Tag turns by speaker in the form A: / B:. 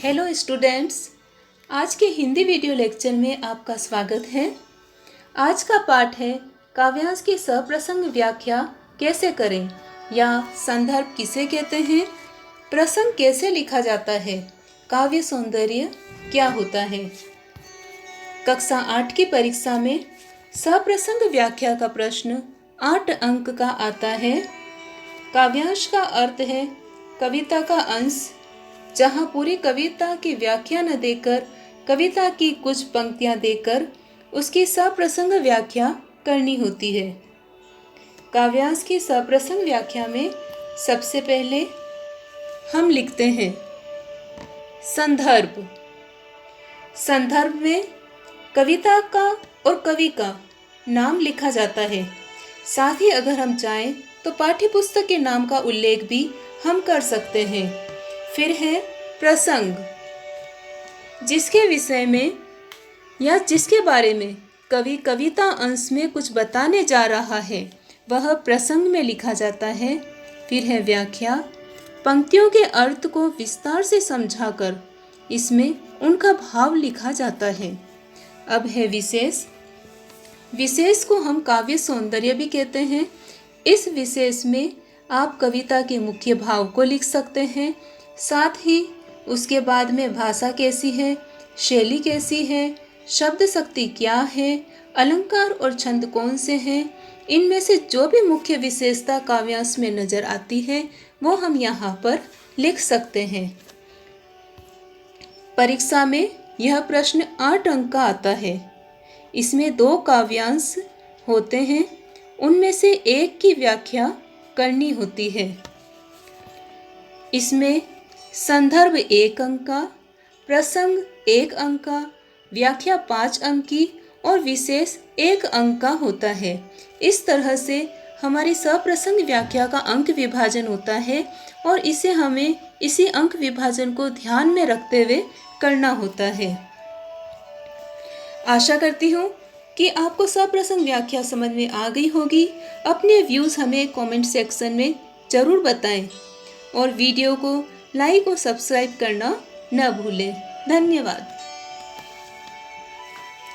A: Hello students, आज के Hindi video lecture में आपका स्वागत है। आज का पाठ है काव्यांश की सप्रसंग व्याख्या कैसे करें या संदर्भ किसे कहते हैं, प्रसंग कैसे लिखा जाता है, काव्य सौंदर्य क्या होता है। कक्षा 8 की परीक्षा में सप्रसंग व्याख्या का प्रश्न 8 अंक का आता है। काव्यांश का अर्थ है कविता का अंश, जहाँ पूरी कविता की व्याख्या न देकर कविता की कुछ पंक्तियाँ देकर उसकी सप्रसंग व्याख्या करनी होती है। काव्यांश की सप्रसंग व्याख्या में सबसे पहले हम लिखते हैं संदर्भ। संदर्भ में कविता का और कवि का नाम लिखा जाता है। साथ ही अगर हम चाहें तो पाठ्यपुस्तक के नाम का उल्लेख भी हम कर सकते हैं। फिर है प्रसंग, जिसके विषय में या जिसके बारे में कवि कविता अंश में कुछ बताने जा रहा है, वह प्रसंग में लिखा जाता है। फिर है व्याख्या, पंक्तियों के अर्थ को विस्तार से समझाकर इसमें उनका भाव लिखा जाता है। अब है विशेष। विशेष को हम काव्य सौंदर्य भी कहते हैं। इस विशेष में आप कविता के मुख्य भाव को लिख सकते हैं, साथ ही उसके बाद में भाषा कैसी है, शैली कैसी है, शब्द शक्ति क्या है, अलंकार और छंद कौन से हैं, इनमें से जो भी मुख्य विशेषता काव्यांश में नजर आती है वो हम यहाँ पर लिख सकते हैं। परीक्षा में यह प्रश्न 8 अंक का आता है। इसमें 2 काव्यांश होते हैं, उनमें से एक की व्याख्या करनी होती है। इसमें संदर्भ 1 अंक का, प्रसंग 1 अंक का, व्याख्या 5 अंक की और विशेष 1 अंक का होता है। इस तरह से हमारी सप्रसंग व्याख्या का अंक विभाजन होता है और इसे हमें इसी अंक विभाजन को ध्यान में रखते हुए करना होता है। आशा करती हूँ कि आपको सप्रसंग व्याख्या समझ में आ गई होगी। अपने व्यूज़ हमें कमेंट सेक्शन में ज़रूर बताएं और वीडियो को लाइक और सब्सक्राइब करना न भूलें। धन्यवाद।